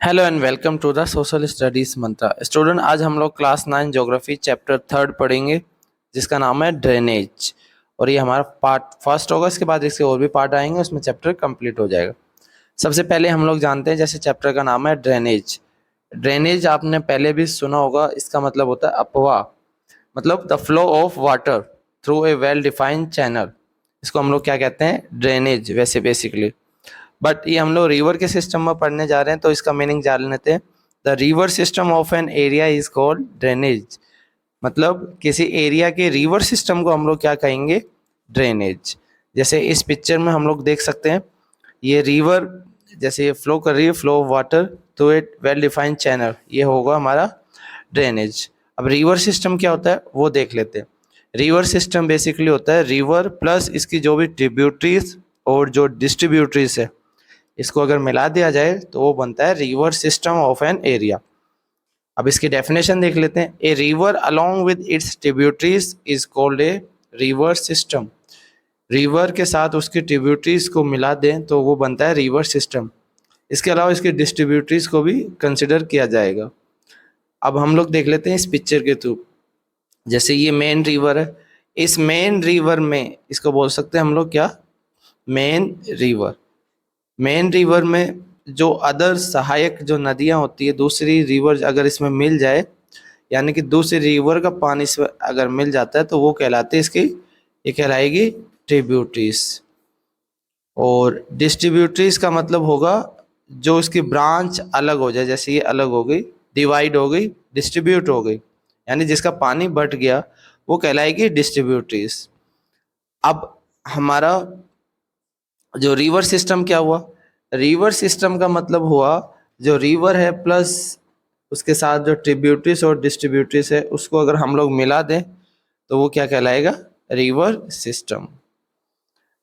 Hello and welcome to the social studies mantra. Student, आज हम लोग क्लास 9 ज्योग्राफी चैप्टर 3 पढ़ेंगे जिसका नाम है ड्रेनेज। और ये हमारा पार्ट फर्स्ट होगा। इसके बाद इसके और भी पार्ट आएंगे, उसमें चैप्टर कंप्लीट हो जाएगा। सबसे पहले हम लोग जानते हैं, जैसे चैप्टर का नाम है ड्रेनेज। ड्रेनेज आपने पहले भी सुना होगा। इसका मतलब होता है अपवाह, मतलब the flow of water through a well defined channel. इसको हम लोग क्या कहते हैं? ड्रेनेज, वैसे बेसिकली। बट ये हम लोग रिवर के सिस्टम में पढ़ने जा रहे हैं, तो इसका मीनिंग जान लेते हैं। The river system of an area is called drainage. मतलब किसी एरिया के रिवर सिस्टम को हम लोग क्या कहेंगे? ड्रेनेज। जैसे इस पिक्चर में हम लोग देख सकते हैं, ये रिवर जैसे ये फ्लो कर रही है, flow of water through it well defined channel, ये होगा हमारा ड्रेनेज। अब रिवर सिस्टम क्या होता है वो देख लेते हैं। रिवर सिस्टम बेसिकली होता है रिवर प्लस इसकी जो भी ट्रिब्यूटरीज और जो डिस्ट्रीब्यूटरीज है, इसको अगर मिला दिया जाए तो वो बनता है river system of an area. अब इसकी डेफिनेशन देख लेते हैं। A river along with its tributaries is called a river system. River के साथ उसकी ट्रिब्यूटरीज को मिला दें तो वो बनता है रिवर सिस्टम। इसके अलावा इसकी डिस्ट्रीब्यूटरीज को भी कंसिडर किया जाएगा। अब हम लोग देख लेते हैं इस पिक्चर के थ्रू। जैसे ये मेन रिवर है, इस मेन रिवर में इसको बोल सकते हैं हम लोग क्या? Main river. मेन रिवर में जो अदर सहायक जो नदियां होती है, दूसरी रिवर अगर इसमें मिल जाए, यानी कि दूसरी रिवर का पानी इसमें अगर मिल जाता है तो वो कहलाते हैं इसकी, ये कहलाएगी ट्रिब्यूटरीज। और डिस्ट्रीब्यूटरीज का मतलब होगा जो इसकी ब्रांच अलग हो जाए, जैसे ये अलग हो गई, डिवाइड हो गई, डिस्ट्रीब्यूट हो गई, यानी जिसका पानी बट गया, वो कहलाएगी डिस्ट्रीब्यूटरीज। अब हमारा जो रिवर सिस्टम क्या हुआ? रिवर सिस्टम का मतलब हुआ जो रिवर है प्लस उसके साथ जो ट्रिब्यूटरीज और डिस्ट्रीब्यूटरीज है, उसको अगर हम लोग मिला दें तो वो क्या कहलाएगा? River system.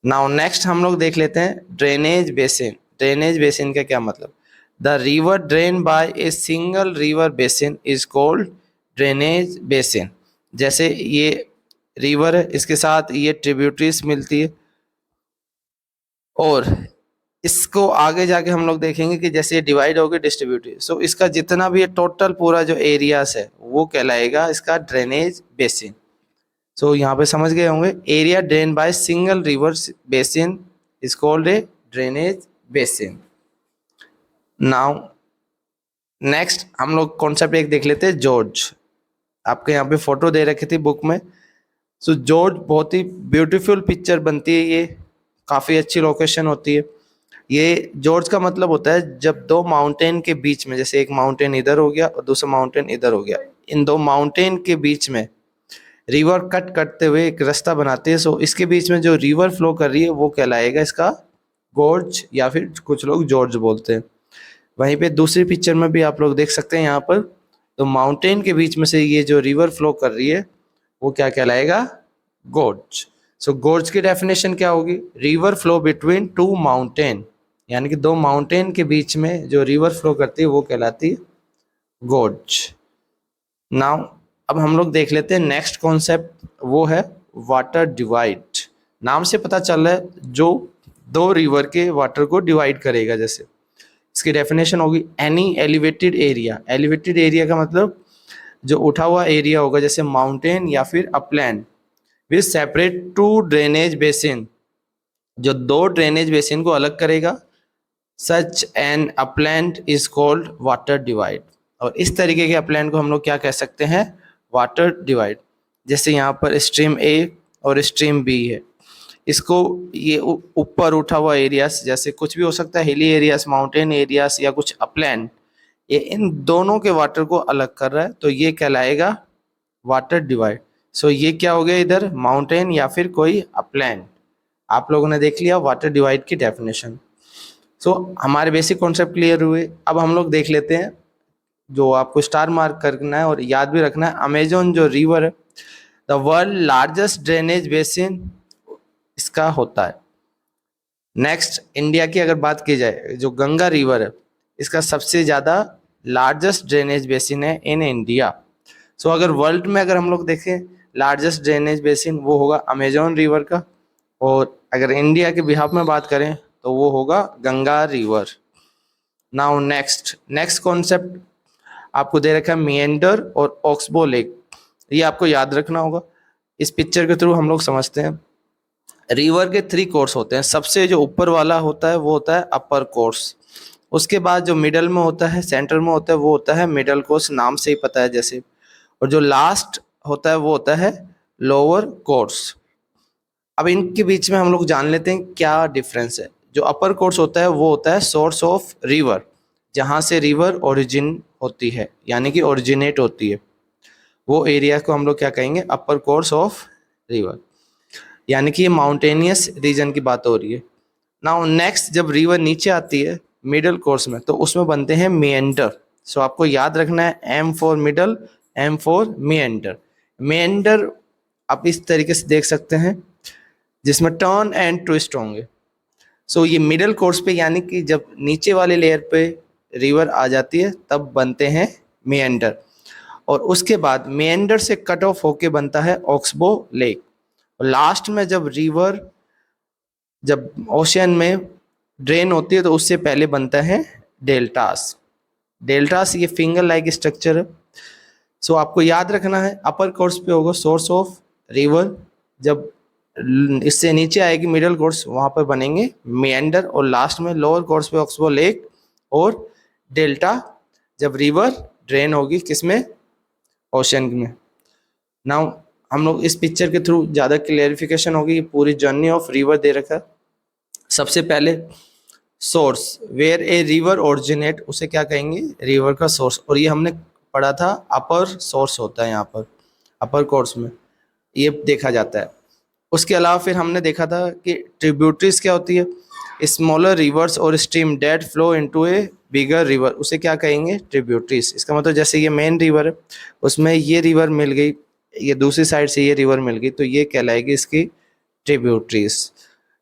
नाउ नेक्स्ट हम लोग देख लेते हैं ड्रेनेज बेसिन। ड्रेनेज बेसिन का क्या मतलब? The river drain by a single river basin is called drainage basin. जैसे ये रिवर है, इसके साथ ये ट्रिब्यूटरीज मिलती है, और इसको आगे जाके हम लोग देखेंगे कि जैसे ये डिवाइड होगी डिस्ट्रीब्यूटिव, सो इसका जितना भी टोटल पूरा जो एरियाज है वो कहलाएगा इसका ड्रेनेज बेसिन। सो यहाँ पे समझ गए होंगे, area drain by single river basin is called a drainage basin. Now next हम लोग कॉन्सेप्ट एक देख लेते हैं, जॉर्ज। आपके यहाँ पे फोटो दे रखी थी बुक में। सो जॉर्ज बहुत ही ब्यूटीफुल पिक्चर बनती है, ये काफ़ी अच्छी लोकेशन होती है। ये जॉर्ज का मतलब होता है जब दो माउंटेन के बीच में, जैसे एक माउंटेन इधर हो गया और दूसरा माउंटेन इधर हो गया, इन दो माउंटेन के बीच में रिवर कट करते हुए एक रास्ता बनाते हैं। सो इसके बीच में जो रिवर फ्लो कर रही है वो कहलाएगा इसका गोर्ज, या फिर कुछ लोग जॉर्ज बोलते हैं। वहीं पे दूसरी पिक्चर में भी आप लोग देख सकते हैं यहाँ पर, तो माउंटेन के बीच में से ये जो रिवर फ्लो कर रही है वो क्या कहलाएगा? गोर्ज। सो गोर्ज की डेफिनेशन क्या होगी? River flow between two mountain, यानी कि दो माउंटेन के बीच में जो रिवर फ्लो करती है वो कहलाती है गोर्ज। नाउ अब हम लोग देख लेते हैं नेक्स्ट कॉन्सेप्ट, वो है वाटर डिवाइड। नाम से पता चल रहा है जो दो रिवर के वाटर को डिवाइड करेगा। जैसे इसकी डेफिनेशन होगी any elevated area. Elevated area का मतलब जो उठा हुआ एरिया होगा, जैसे माउंटेन या फिर upland, will separate two drainage basin, जो दो ड्रेनेज बेसिन को अलग करेगा। Such an upland is called water divide. और इस तरीके के अपलैंड को हम लोग क्या कह सकते हैं? Water divide. जैसे यहाँ पर स्ट्रीम ए और स्ट्रीम बी है, इसको ये ऊपर उठा हुआ एरियाज, जैसे कुछ भी हो सकता है, हिली एरियाज, माउंटेन एरियाज या कुछ अपलैंड, ये इन दोनों के वाटर को अलग कर रहा है, तो ये कहलाएगा वाटर डिवाइड। सो ये क्या हो गया इधर? माउंटेन या फिर कोई अपलैंड। आप लोगों ने देख लिया वाटर डिवाइड की डेफिनेशन। सो हमारे बेसिक कॉन्सेप्ट क्लियर हुए। अब हम लोग देख लेते हैं जो आपको स्टार मार्क करना है और याद भी रखना है, अमेजोन जो रिवर है, the world largest drainage basin इसका होता है। नेक्स्ट इंडिया की अगर बात की जाए, जो गंगा रिवर है, इसका सबसे ज़्यादा लार्जेस्ट ड्रेनेज बेसिन है इन इंडिया। सो अगर वर्ल्ड में अगर हम लोग देखें लार्जेस्ट ड्रेनेज बेसिन, वो होगा अमेजोन रिवर का। और अगर इंडिया के बिहाफ में बात करें तो वो होगा Ganga river. Now next concept आपको दे रखा है मिएंडर और ऑक्सबो लेक। ये आपको याद रखना होगा, इस पिक्चर के थ्रू हम लोग समझते हैं। रिवर के 3 कोर्स होते हैं। सबसे जो ऊपर वाला होता है वो होता है अपर कोर्स, उसके बाद जो मिडल में होता है, सेंटर में होता है, वो होता है मिडल कोर्स, नाम से ही पता है जैसे। और जो लास्ट होता है वो होता है लोअर कोर्स। अब इनके बीच में हम लोग जान लेते हैं क्या डिफरेंस है। जो अपर कोर्स होता है वो होता है सोर्स ऑफ रिवर, जहाँ से रिवर ओरिजिन होती है, यानी कि ओरिजिनेट होती है, वो एरिया को हम लोग क्या कहेंगे, अपर कोर्स ऑफ रिवर, यानी कि ये माउंटेनियस रीजन की बात हो रही है। नाउ नेक्स्ट, जब रिवर नीचे आती है मिडल कोर्स में, तो उसमें बनते हैं मेंडर। सो आपको याद रखना है M for middle, M for meander. Meander आप इस तरीके से देख सकते हैं जिसमें टर्न एंड ट्विस्ट होंगे। सो ये मिडल कोर्स पे, यानी कि जब नीचे वाले लेयर पे रिवर आ जाती है तब बनते हैं मेंडर, और उसके बाद मेंडर से कट ऑफ होके बनता है ऑक्सबो लेक। और लास्ट में जब रिवर जब ओशियन में ड्रेन होती है तो उससे पहले बनता है डेल्टास। डेल्टास ये फिंगर लाइक स्ट्रक्चर है। सो आपको याद रखना है अपर कोर्स पे होगा सोर्स ऑफ रिवर, जब इससे नीचे आएगी मिडल कोर्स वहाँ पर बनेंगे मेंडर, और लास्ट में लोअर कोर्स पे ऑक्सबो लेक और डेल्टा, जब रिवर ड्रेन होगी किसमें, ओशन में। नाउ हम लोग इस पिक्चर के थ्रू ज़्यादा क्लियरिफिकेशन होगी, पूरी जर्नी ऑफ रिवर दे रखा है। सबसे पहले source, where a river originate, उसे क्या कहेंगे, रिवर का सोर्स। और ये हमने पढ़ा था अपर सोर्स होता है यहाँ पर, अपर कोर्स में ये देखा जाता है। उसके अलावा फिर हमने देखा था कि ट्रिब्यूटरीज क्या होती है, स्मॉलर रिवर्स और स्ट्रीम डेट फ्लो इनटू ए बिगर रिवर, उसे क्या कहेंगे, ट्रिब्यूटरीज। इसका मतलब जैसे ये मेन रिवर है, उसमें ये रिवर मिल गई, ये दूसरी साइड से ये रिवर मिल गई, तो ये कहलाएगी इसकी ट्रिब्यूटरीज।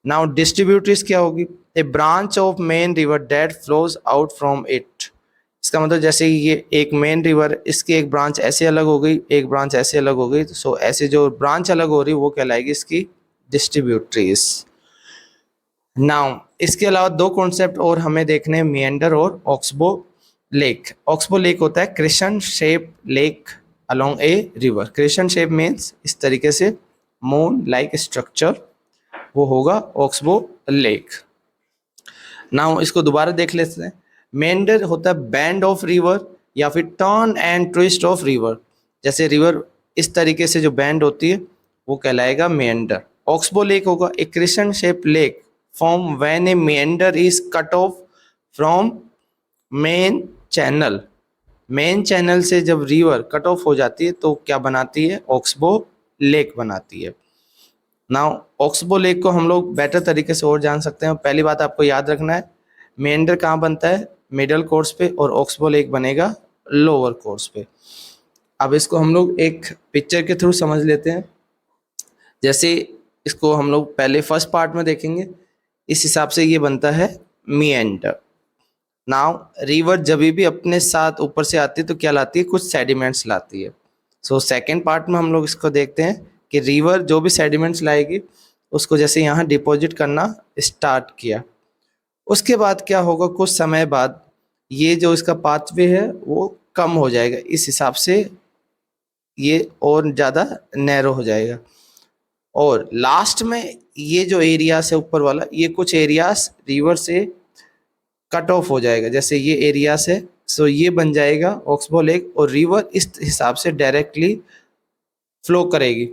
नाउ डिस्ट्रीब्यूटरीज क्या होगी, a branch of main river that flows out from it. इसका मतलब जैसे ये एक मेन रिवर, इसकी एक ब्रांच ऐसे अलग हो गई, एक ब्रांच ऐसे अलग हो गई, सो ऐसे जो ब्रांच अलग हो रही है वो कहलाएगी इसकी डिस्ट्रीब्यूटरीज। नाउ इसके अलावा 2 कॉन्सेप्ट और हमें देखने हैं, मिएंडर और ऑक्सबो लेक। ऑक्सबो लेक होता है crescent shape lake along a river. Crescent shape means इस तरीके से मून लाइक स्ट्रक्चर, वो होगा ऑक्सबो लेक। नाउ इसको दोबारा देख लेते हैं। मेंडर होता है बैंड ऑफ रिवर या फिर turn and twist of river, जैसे रिवर इस तरीके से जो बैंड होती है वो कहलाएगा मेंडर। ऑक्सबो लेक होगा a crescent shape lake form when a meander is cut off from main channel. Main channel से जब रिवर कट ऑफ हो जाती है तो क्या बनाती है, ऑक्सबो लेक बनाती है। नाउ ऑक्सबो लेक को हम लोग बेटर तरीके से और जान सकते हैं। पहली बात आपको याद रखना है, मेंडर कहाँ बनता है, मिडल कोर्स पे, और ऑक्सबो लेक बनेगा लोअर कोर्स पे। अब इसको हम लोग एक पिक्चर के थ्रू समझ लेते हैं। जैसे इसको हम लोग पहले फर्स्ट पार्ट में देखेंगे, इस हिसाब से ये बनता है मिएंडर। नाउ रिवर जब भी अपने साथ ऊपर से आती है तो क्या लाती है, कुछ सेडिमेंट्स लाती है। सो सेकेंड पार्ट में हम लोग इसको देखते हैं कि रिवर जो भी सेडिमेंट्स लाएगी उसको जैसे यहाँ डिपॉजिट करना स्टार्ट किया, उसके बाद क्या होगा, कुछ समय बाद ये जो इसका पाथवे है वो कम हो जाएगा, इस हिसाब से ये और ज़्यादा नैरो हो जाएगा। और लास्ट में ये जो एरियाज है ऊपर वाला, ये कुछ एरियाज रिवर से कट ऑफ हो जाएगा, जैसे ये एरियाज है, सो ये बन जाएगा ऑक्सबो लेक, और रिवर इस हिसाब से डायरेक्टली फ्लो करेगी।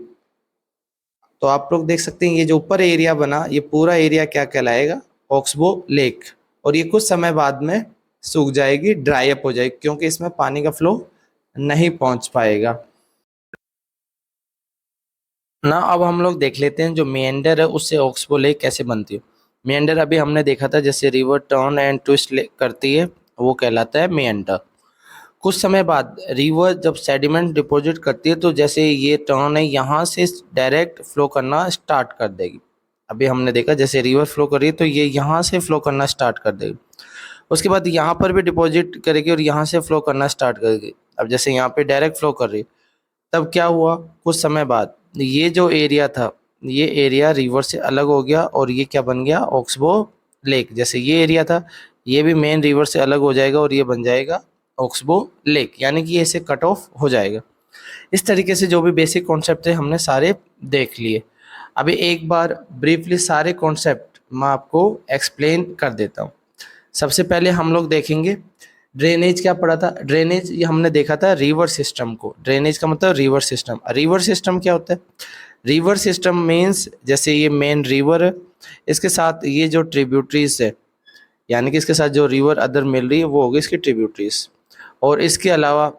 तो आप लोग देख सकते हैं ये जो ऊपर एरिया बना, ये पूरा एरिया क्या कहलाएगा, ऑक्सबो लेक। और ये कुछ समय बाद में सूख जाएगी, ड्राई अप हो जाएगी, क्योंकि इसमें पानी का फ्लो नहीं पहुंच पाएगा ना। अब हम लोग देख लेते हैं जो मेंडर है उससे ऑक्सबो लेक कैसे बनती है। मेंडर अभी हमने देखा था, जैसे रिवर टर्न एंड ट्विस्ट करती है वो कहलाता है मेंडर। कुछ समय बाद रिवर जब सेडिमेंट डिपॉजिट करती है तो जैसे ये टर्न है यहाँ से डायरेक्ट फ्लो करना स्टार्ट कर देगी। अभी हमने देखा जैसे रिवर फ्लो कर रही है तो ये यहाँ से फ्लो करना स्टार्ट कर देगी, उसके बाद यहाँ पर भी डिपॉजिट करेगी और यहाँ से फ्लो करना स्टार्ट करेगी। अब जैसे यहाँ पे डायरेक्ट फ्लो कर रही है, तब क्या हुआ, कुछ समय बाद ये जो एरिया था ये एरिया रिवर से अलग हो गया और ये क्या बन गया, ऑक्सबो लेक। जैसे ये एरिया था ये भी मेन रिवर से अलग हो जाएगा और ये बन जाएगा ऑक्सबो लेक, यानी कि ऐसे कट ऑफ हो जाएगा। इस तरीके से जो भी बेसिक कॉन्सेप्ट थे हमने सारे देख लिए। अभी एक बार ब्रीफली सारे कॉन्सेप्ट मैं आपको एक्सप्लेन कर देता हूँ। सबसे पहले हम लोग देखेंगे ड्रेनेज। क्या पढ़ा था? ड्रेनेज ये हमने देखा था रिवर सिस्टम को। ड्रेनेज का मतलब रिवर सिस्टम। रिवर सिस्टम क्या होता है? रिवर सिस्टम मीन्स जैसे ये मेन रिवर है, इसके साथ ये जो ट्रिब्यूटरीज है, यानी कि इसके साथ जो रिवर अदर मिल रही है वो होगी इसकी ट्रिब्यूटरीज। और इसके अलावा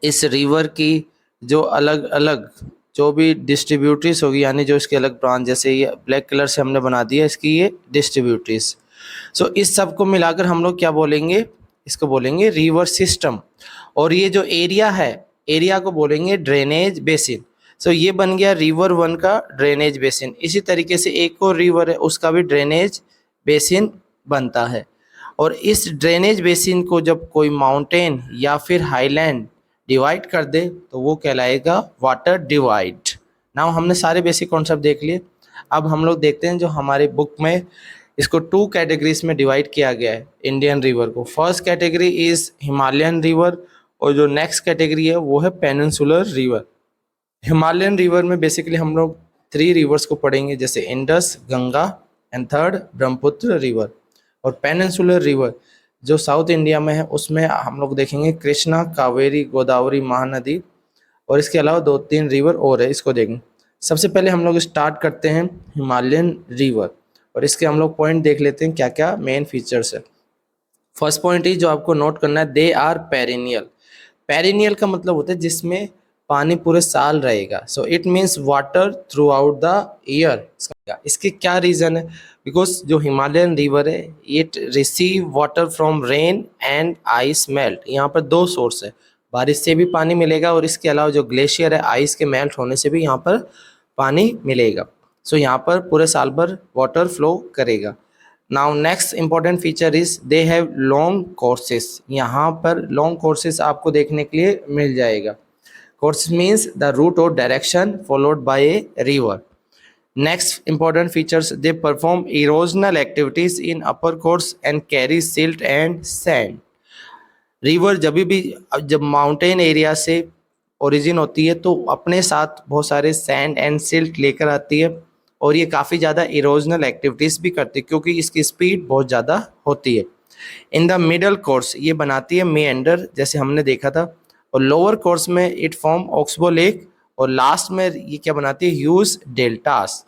इस रिवर की जो अलग अलग जो भी डिस्ट्रीब्यूटरीज होगी, यानी जो इसके अलग ब्रांच, जैसे ये ब्लैक कलर से हमने बना दिया इसकी ये डिस्ट्रीब्यूटरीज। सो इस सब को मिलाकर हम लोग क्या बोलेंगे? इसको बोलेंगे रिवर सिस्टम। और ये जो एरिया है, एरिया को बोलेंगे ड्रेनेज बेसिन। सो ये बन गया रिवर वन का ड्रेनेज बेसिन। इसी तरीके से एक और रिवर है उसका भी ड्रेनेज बेसिन बनता है। और इस ड्रेनेज बेसिन को जब कोई माउंटेन या फिर हाईलैंड डिवाइड कर दे तो वो कहलाएगा वाटर डिवाइड। नाउ हमने सारे बेसिक कॉन्सेप्ट देख लिए। अब हम लोग देखते हैं जो हमारे बुक में इसको 2 कैटेगरीज में डिवाइड किया गया है इंडियन रिवर को। First category is Himalayan river और जो नेक्स्ट कैटेगरी है वो है पेनिनसुलर रिवर। हिमालयन रिवर में बेसिकली हम लोग 3 रिवर्स को पढ़ेंगे, जैसे Indus, Ganga and third Brahmaputra river. और पेनिनसुलर रिवर जो साउथ इंडिया में है उसमें हम लोग देखेंगे कृष्णा, कावेरी, गोदावरी, महानदी और इसके अलावा 2-3 रिवर और है, इसको देखेंगे। सबसे पहले हम लोग स्टार्ट करते हैं हिमालयन रिवर और इसके हम लोग पॉइंट देख लेते हैं क्या क्या मेन फीचर्स है। फर्स्ट पॉइंट ही जो आपको नोट करना है, दे आर पेरिनियल। पेरिनियल का मतलब होता है जिसमें पानी पूरे साल रहेगा। So it means water through out the year. इसके क्या रीज़न है? बिकॉज जो हिमालयन रिवर है it receive water from rain and ice melt. यहाँ पर 2 सोर्स है, बारिश से भी पानी मिलेगा और इसके अलावा जो ग्लेशियर है आइस के मेल्ट होने से भी यहाँ पर पानी मिलेगा। सो यहाँ पर पूरे साल भर वाटर फ्लो करेगा। Now next important feature is they have long courses. यहाँ पर लॉन्ग कोर्सेस आपको देखने के लिए मिल जाएगा। कोर्स मीन्स द रूट और direction followed by a river. Next important features, they perform erosional activities in upper course and carry silt and sand. River जब mountain area से ओरिजिन होती है तो अपने साथ बहुत सारे सैंड एंड सिल्ट लेकर आती है और ये काफ़ी ज़्यादा इरोजनल एक्टिविटीज़ भी करती है क्योंकि इसकी स्पीड बहुत ज़्यादा होती है। इन द मिडल कोर्स ये बनाती है मेएंडर, जैसे हमने देखा था, और लोअर कोर्स में इट फॉर्म ऑक्सबो लेक और लास्ट में ये क्या बनाती है? Huge deltas.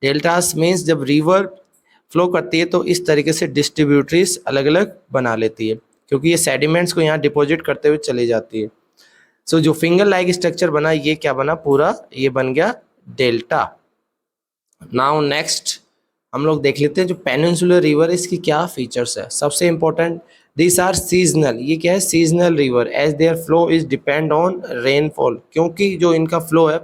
डेल्टास मीन्स जब रिवर फ्लो करती है तो इस तरीके से डिस्ट्रीब्यूटरीज अलग अलग बना लेती है क्योंकि ये सेडिमेंट्स को यहाँ डिपॉजिट करते हुए चली जाती है। सो जो फिंगर लाइक स्ट्रक्चर बना ये क्या बना? पूरा ये बन गया डेल्टा। नाउ नेक्स्ट हम लोग देख लेते हैं जो पेनिनसुलर रिवर इसकी क्या फीचर्स है। सबसे इंपॉर्टेंट, दिस आर सीजनल। ये क्या है? Seasonal river as their flow is depend on rainfall, क्योंकि जो इनका फ्लो है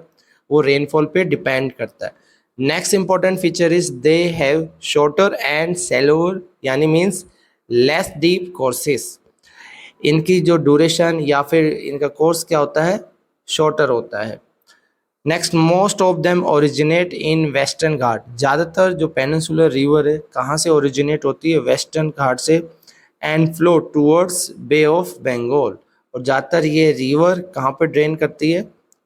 वो रेनफॉल पे डिपेंड करता है। Next important feature is they have shorter and shallower, यानी मीन्स लेस डीप कोर्सेस। इनकी जो ड्यूरेशन या फिर इनका कोर्स क्या होता है? शॉर्टर होता है। Next, most of them originate in western Ghat. ज़्यादातर जो पेनिनसुलर रिवर है कहाँ से ओरिजिनेट होती है? वेस्टर्न घाट से। And flow towards bay of Bengal. और ज़्यादातर ये रिवर कहाँ पर ड्रेन करती है?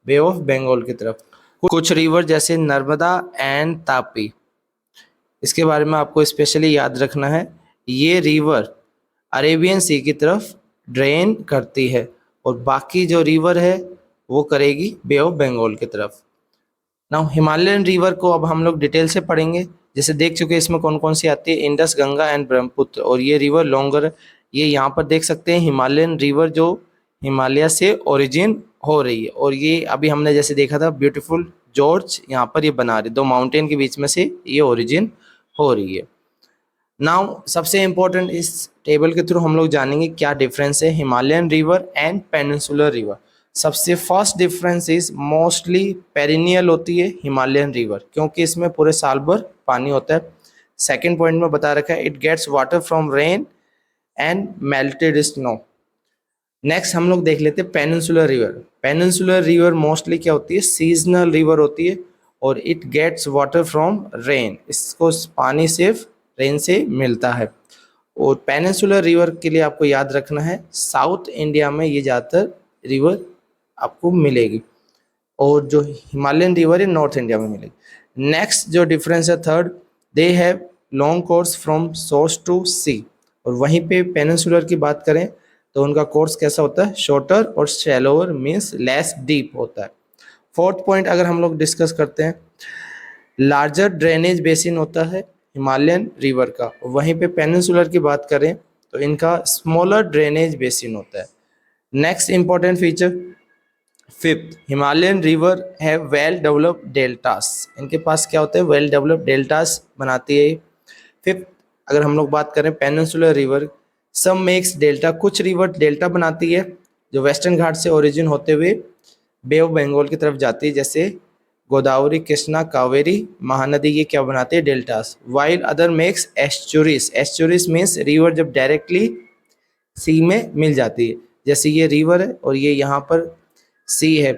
बे ऑफ बंगाल की तरफ। कुछ रिवर जैसे नर्मदा एंड तापी, इसके बारे में आपको स्पेशली याद रखना है। ये रिवर अरेबियन सी की तरफ ड्रेन करती है और बाकी जो रिवर है वो करेगी बे ऑफ बंगाल की तरफ। नाउ हिमालयन रिवर को अब हम लोग डिटेल से पढ़ेंगे। जैसे देख चुके हैं इसमें कौन कौन सी आती है, इंडस, गंगा एंड ब्रह्मपुत्र। और ये रिवर लॉन्गर, ये यहाँ पर देख सकते हैं हिमालयन रिवर जो हिमालय से ओरिजिन हो रही है। और ये अभी हमने जैसे देखा था ब्यूटीफुल जॉर्ज, यहाँ पर ये बना रही, 2 माउंटेन के बीच में से ये ओरिजिन हो रही है। नाउ सबसे इम्पोर्टेंट इस टेबल के थ्रू हम लोग जानेंगे क्या डिफरेंस है Himalayan river and peninsular river. सबसे first difference is mostly perennial होती है हिमालयन रिवर क्योंकि इसमें पूरे साल भर पानी होता है। सेकंड पॉइंट में बता रखा है it gets water from rain and melted snow. Next हम लोग देख लेते हैं peninsular river. Peninsular river mostly क्या होती है? सीजनल रिवर होती है और it gets water from rain. इसको पानी सिर्फ रेन से मिलता है। और पेनिनसुलर रिवर के लिए आपको याद रखना है साउथ इंडिया में ये ज़्यादातर रिवर आपको मिलेगी, और जो हिमालयन रिवर है नॉर्थ इंडिया में मिलेगी। नेक्स्ट जो डिफरेंस है third, they have long course from source to sea, और वहीं पे पेनिनसुलर की बात करें तो उनका कोर्स कैसा होता है, शॉर्टर और शैलोअर मीन्स लेस डीप होता है। फोर्थ पॉइंट अगर हम लोग डिस्कस करते हैं, लार्जर ड्रेनेज बेसिन होता है हिमालयन रिवर का, वहीं पे पेनिनसुलर की बात करें तो इनका स्मॉलर ड्रेनेज बेसिन होता है। Next important feature fifth, Himalayan river have well developed deltas, इनके पास क्या होता है, वेल डेवलप्ड डेल्टास बनाती है। फिफ्थ अगर हम लोग बात करें पेनिनसुलर रिवर, सम मेक्स डेल्टा, कुछ रिवर डेल्टा बनाती है जो वेस्टर्न घाट से ओरिजिन होते हुए बे ऑफ बंगाल की तरफ जाती है, जैसे गोदावरी, कृष्णा, कावेरी, महानदी, ये क्या बनाते हैं, deltas. While other makes estuaries, estuaries means river जब डायरेक्टली सी में मिल जाती है, जैसे ये रिवर है और ये यहाँ पर सी है,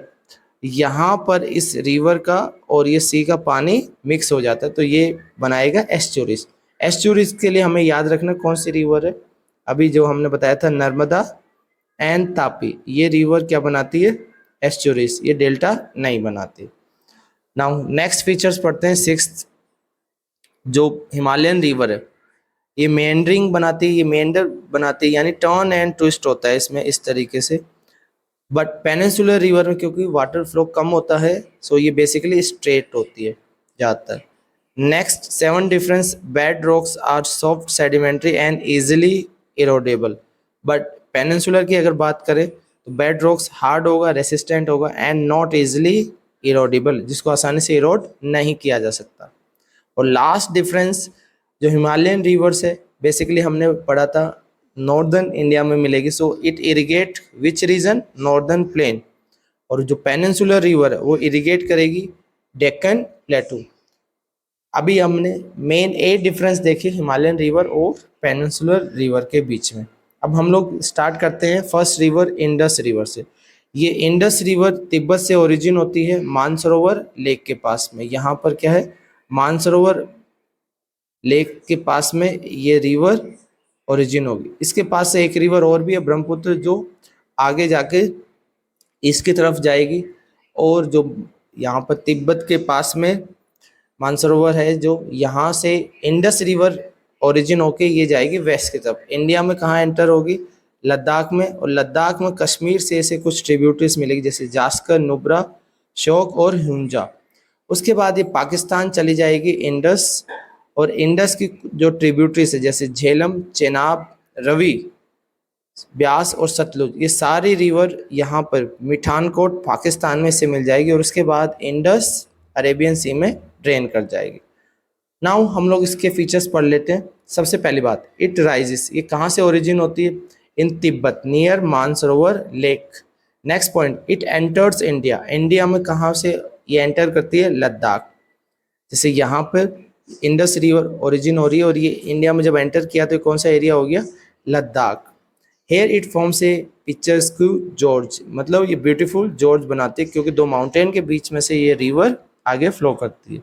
यहाँ पर इस रिवर का और ये सी का पानी मिक्स हो जाता है तो ये बनाएगा एस्चुरीज। एस्चुरीज के लिए हमें याद रखना कौन सी रिवर है, अभी जो हमने बताया था नर्मदा एंड तापी, ये रिवर क्या बनाती है, एस्चुरीज, ये डेल्टा नहीं बनाती। नाउ नेक्स्ट फीचर्स पढ़ते हैं सिक्स्थ, जो हिमालयन रिवर है ये मेंडरिंग बनाती है, ये मेंडर बनाती है यानी टर्न एंड ट्विस्ट होता है इसमें इस तरीके से। बट पेनिनसुलर रिवर में क्योंकि वाटर फ्लो कम होता है सो ये बेसिकली स्ट्रेट होती है ज़्यादातर। Next seven difference, bed rocks are soft sedimentary and easily erodible, but peninsular की अगर बात करें तो बेड रॉक्स हार्ड होगा, रेसिस्टेंट होगा एंड नॉट इजिली इरोडेबल, जिसको आसानी से इरोड नहीं किया जा सकता। और लास्ट डिफरेंस जो हिमालयन रिवर्स है बेसिकली हमने पढ़ा था नॉर्दर्न इंडिया में मिलेगी, so it irrigate which region, northern plain, और जो पेनिनसुलर रिवर है वो इरिगेट करेगी डेक्कन प्लेटू। अभी हमने मेन 8 डिफरेंस देखे हिमालयन रिवर और पेनिनसुलर रिवर के बीच में। अब हम लोग स्टार्ट करते हैं फर्स्ट रिवर इंडस रिवर से। ये इंडस रिवर तिब्बत से ओरिजिन होती है मानसरोवर लेक के पास में, यहाँ पर क्या है, मानसरोवर लेक के पास में ये रिवर ओरिजिन होगी। इसके पास से एक रिवर और भी है ब्रह्मपुत्र, जो आगे जाके इसकी तरफ जाएगी, और जो यहाँ पर तिब्बत के पास में मानसरोवर है जो यहाँ से इंडस रिवर ओरिजिन होके ये जाएगी वेस्ट की तरफ। इंडिया में कहाँ एंटर होगी, लद्दाख में, और लद्दाख में कश्मीर से ऐसे कुछ ट्रिब्यूटरीज मिलेगी जैसे जास्कर, नुब्रा, शोक और हुंजा। उसके बाद ये पाकिस्तान चली जाएगी इंडस, और इंडस की जो ट्रिब्यूटरीज है जैसे झेलम, चेनाब, रवि, ब्यास और सतलुज, ये सारी रिवर यहाँ पर मिठानकोट पाकिस्तान में से मिल जाएगी, और उसके बाद इंडस अरेबियन सी में ड्रेन कर जाएगी। नाउ हम लोग इसके फीचर्स पढ़ लेते हैं। सबसे पहली बात, इट राइजेस, ये कहाँ से ओरिजिन होती है, in Tibet near Mansarovar lake. Next point, it enters India, India में कहाँ से ये एंटर करती है, लद्दाख। जैसे यहाँ पर इंडस रिवर ओरिजिन हो रही है और ये इंडिया में जब एंटर किया तो कौन सा एरिया हो गया, Ladakh. Here it forms a picturesque gorge, मतलब ये ब्यूटीफुल जॉर्ज बनाती है क्योंकि दो माउंटेन के बीच में से ये रिवर आगे फ्लो करती है।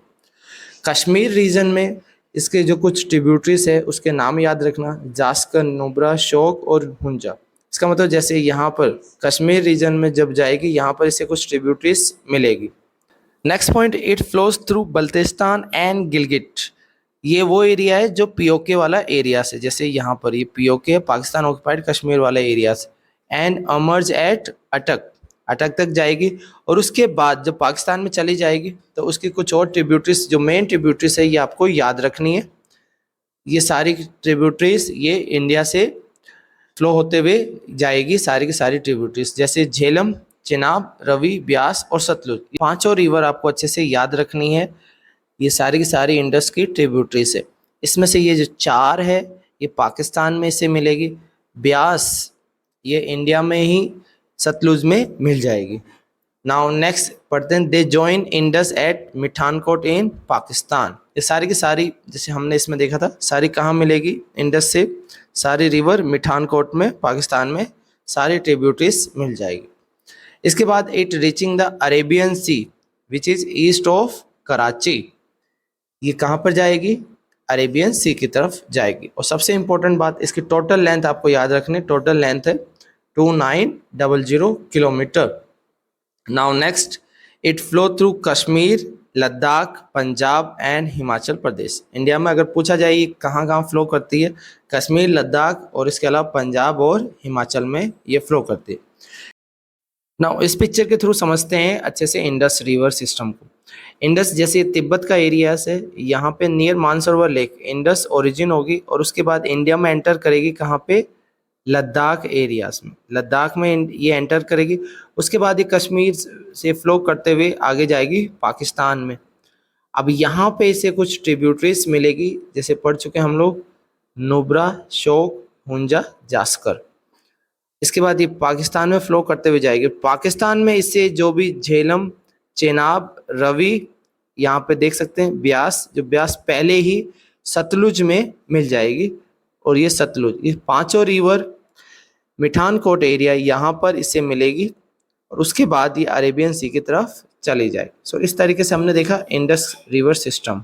कश्मीर रीजन में इसके जो कुछ ट्रिब्यूटरीज है उसके नाम याद रखना, जास्कर, नुब्रा, शोक और हुंजा। इसका मतलब जैसे यहाँ पर कश्मीर रीजन में जब जाएगी यहाँ पर इसे कुछ ट्रिब्यूटरीज मिलेगी। Next point, it flows through Baltistan and Gilgit, ये वो एरिया है जो पीओके वाला एरिया से, जैसे यहाँ पर ये पीओके पाकिस्तान ऑक्युपाइड कश्मीर वाला एरिया से, एंड अमर्ज एट अटक, अटक तक जाएगी, और उसके बाद जब पाकिस्तान में चली जाएगी तो उसकी कुछ और ट्रिब्यूटरीज जो मेन ट्रिब्यूटरीज है ये आपको याद रखनी है। ये सारी ट्रिब्यूटरीज ये इंडिया से फ्लो होते हुए जाएगी, सारी की सारी ट्रिब्यूटरीज जैसे झेलम, चिनाब, रवि, ब्यास और सतलुज, पांचों रिवर आपको अच्छे से याद रखनी है। ये सारी की सारी इंडस की ट्रिब्यूटरीज है। इसमें से ये जो चार है ये पाकिस्तान में से मिलेगी, ब्यास ये इंडिया में ही सतलुज में मिल जाएगी। नाउ नेक्स्ट पढ़ते हैं, they join Indus at Mithankot in Pakistan, ये सारी की सारी जैसे हमने इसमें देखा था सारी कहाँ मिलेगी, इंडस से सारी रिवर मिठानकोट में पाकिस्तान में सारी ट्रिब्यूटरीज मिल जाएगी। इसके बाद it reaching the Arabian sea which is east of Karachi, ये कहाँ पर जाएगी, अरेबियन सी की तरफ जाएगी। और सबसे इंपॉर्टेंट बात, इसकी टोटल लेंथ आपको याद रखनी, टोटल लेंथ है 2900 kilometre. Now next, it flow through Kashmir, Ladakh, Punjab and Himachal Pradesh. India में अगर पूछा जाए ये कहाँ कहाँ फ्लो करती है, कश्मीर, लद्दाख और इसके अलावा पंजाब और हिमाचल में ये फ्लो करती है। नाउ इस पिक्चर के थ्रू समझते हैं अच्छे से इंडस रिवर सिस्टम को। इंडस जैसे तिब्बत का एरियाज है, यहाँ पे near Mansarovar lake Indus origin होगी और उसके बाद इंडिया में एंटर करेगी कहाँ पे, लद्दाख एरियाज में। लद्दाख में ये एंटर करेगी, उसके बाद ये कश्मीर से फ्लो करते हुए आगे जाएगी पाकिस्तान में। अब यहाँ पे इसे कुछ ट्रिब्यूटरीज मिलेगी, जैसे पढ़ चुके हम लोग, नुब्रा, शोक, हुंजा, जास्कर। इसके बाद ये पाकिस्तान में फ्लो करते हुए जाएगी। पाकिस्तान में इससे जो भी झेलम, चेनाब, रवि, यहाँ पे देख सकते हैं ब्यास, जो ब्यास पहले ही सतलुज में मिल जाएगी। और ये सतलुज, ये पांचों रिवर मिठानकोट एरिया यहाँ पर इससे मिलेगी और उसके बाद ये अरेबियन सी की तरफ चली जाएगी। सो इस तरीके से हमने देखा इंडस रिवर सिस्टम।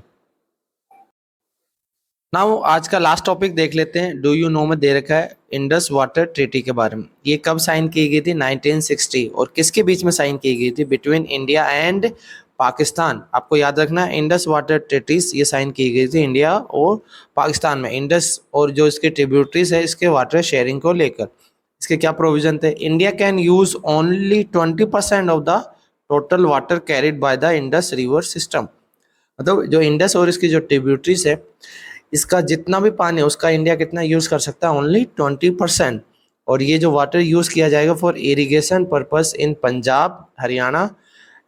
नाउ आज का लास्ट टॉपिक देख लेते हैं। डू यू नो में दे रखा है इंडस वाटर ट्रीटी के बारे में। ये कब साइन की गई थी, 1960, और किसके बीच में साइन की गई थी, बिटवीन इंडिया एंड पाकिस्तान। आपको याद रखना है इंडस वाटर ट्रीटीज ये साइन की गई थी इंडिया और पाकिस्तान में। इंडस और जो इसके ट्रिब्यूटरीज है इसके वाटर शेयरिंग को लेकर इसके क्या प्रोविजन थे, India can use only 20% of the total water carried by the Indus river system. मतलब जो इंडस और इसकी जो ट्रिब्यूटरीज है इसका जितना भी पानी है उसका इंडिया कितना यूज कर सकता है, ओनली 20%। और ये जो वाटर यूज किया जाएगा for irrigation purpose in Punjab, Haryana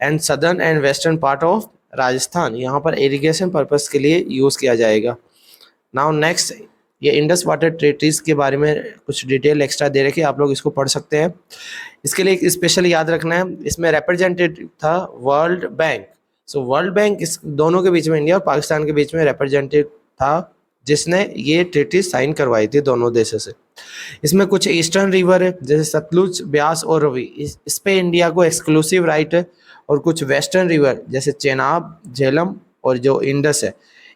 and southern and western part of Rajasthan. यहाँ पर इरिगेशन पर्पस के लिए यूज किया जाएगा। नाउ नेक्स्ट, ये इंडस वाटर ट्रीटीज के बारे में कुछ डिटेल एक्स्ट्रा दे रखी है, आप लोग इसको पढ़ सकते हैं। इसके लिए एक स्पेशल याद रखना है, इसमें रिप्रेजेंटेटिव था world bank. So world bank इस दोनों के बीच में, इंडिया और पाकिस्तान के बीच में रिप्रेजेंटेटिव था जिसने ये ट्रीटी साइन करवाई थी दोनों देशों से। इसमें कुछ ईस्टर्न रिवर है जैसे सतलुज, ब्यास और रवि, इस पे इंडिया को एक्सक्लूसिव राइट है। और कुछ वेस्टर्न रिवर जैसे चेनाब, झेलम और जो इंडस है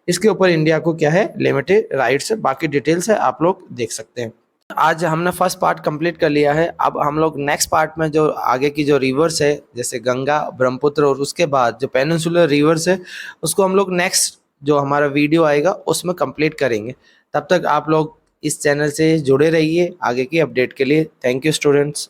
इसके ऊपर इंडिया को क्या है, लिमिटेड राइट्स है। बाकी डिटेल्स है आप लोग देख सकते हैं। आज हमने फर्स्ट पार्ट कंप्लीट कर लिया है। अब हम लोग नेक्स्ट पार्ट में जो आगे की जो रिवर्स है जैसे गंगा, ब्रह्मपुत्र और उसके बाद जो पेनिनसुलर रिवर्स है उसको हम लोग नेक्स्ट जो हमारा वीडियो आएगा उसमें कंप्लीट करेंगे। तब तक आप लोग इस चैनल से जुड़े रहिए आगे की अपडेट के लिए। Thank you students.